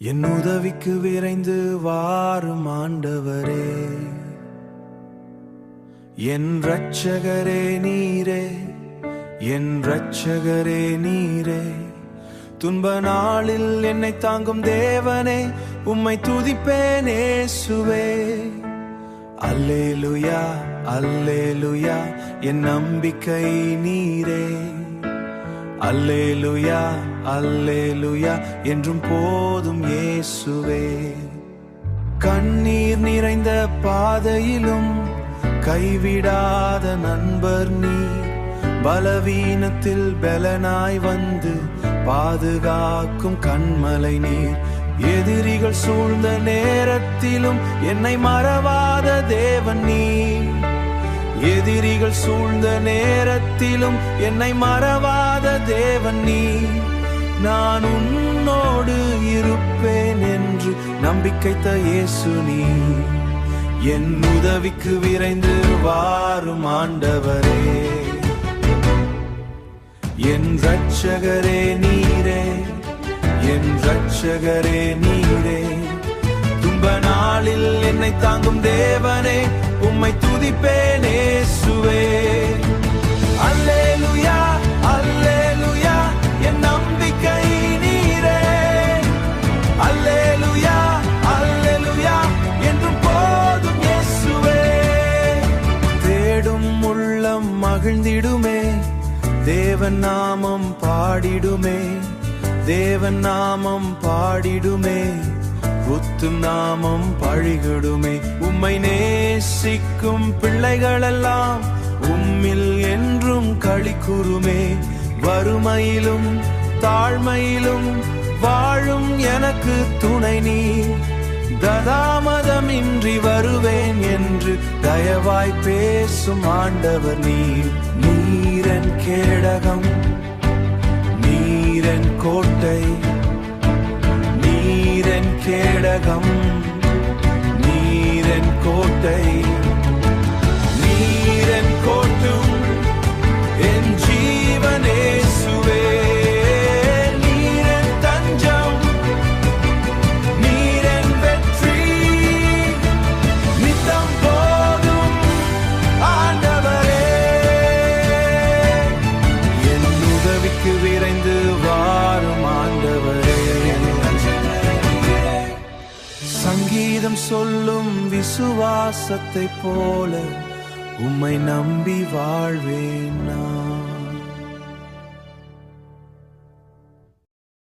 என் உதவிக்கு விரைந்து வாரும் ஆண்டவரே, என் இரட்சகரே நீரே, என் இரட்சகரே நீரே. துன்ப நாளில் என்னை தாங்கும் தேவனே, உம்மை துதிப்பேன் இயேசுவே. அல்லேலூயா அல்லேலூயா, என் நம்பிக்கை நீரே. அல்லேலூயா அல்லேலூயா, என்றும் போதும் இயேசுவே. கண்ணீர் நிறைந்த பாதையிலும் கைவிடாத நண்பர் நீர். பலவீனத்தில் பலனாய் வந்து பாதுகாக்கும் கண்மலை நீர். எதிரிகள் சூழ்ந்த நேரத்திலும் என்னை மறவாத தேவன் நீர். எதிரிகள் சூழ்ந்த நேரத்திலும் என்னை மறவாத தேவன் நீர். நான் உன்னோடு இருப்பேன் என்று நம்பிக்கை த இயேசு நீர். என் உதவிக்கு விரைந்து வாரும் ஆண்டவரே, என் இரட்சகரே நீரே, என் இரட்சகரே நீரே. துன்ப நாளில் என்னை தாங்கும் தேவனே, உம்மை துதிப்பேன் இயேசுவே. அல்லேலூயா அல்லேலூயா, என் நம்பிக்கை நீரே. அல்லேலூயா அல்லேலூயா, என்றும் போதும் இயேசுவே. தேடும் உள்ளம் மகிழ்ந்திடுமே, தேவன் நாமம் பாடிடுமே. தேவன் நாமம் பாடிடுமே, புத்தும் நாமம் பழிகிடுமே. உம்மை நேசிக்கும் பிள்ளைகளெல்லாம் உம்மில் என்றும் களி கூறுமே. வறுமையிலும் தாழ்மையிலும் வாழும் எனக்கு துணை நீர். ததாமதமின்றி வருவேன் என்று தயவாய் பேசும் ஆண்டவர் நீர். நீரன் கேடகம், நீரன் கோட்டை, நீரன் கேடகம், நீரன் கோட்டை, நீரன் கோட்டும் என் ஜீவன் இயேசுவே. நீரன் தஞ்சம், நீரன் வெற்றி, நித்தம் போதும் ஆண்டவரே. என் உதவிக்கு விரைந்து வாரும் ஆண்டவரே. சங்கீதம் சொல்லும் விசுவாசத்தை போல உம்மை நம்பி வாழ்வேன்.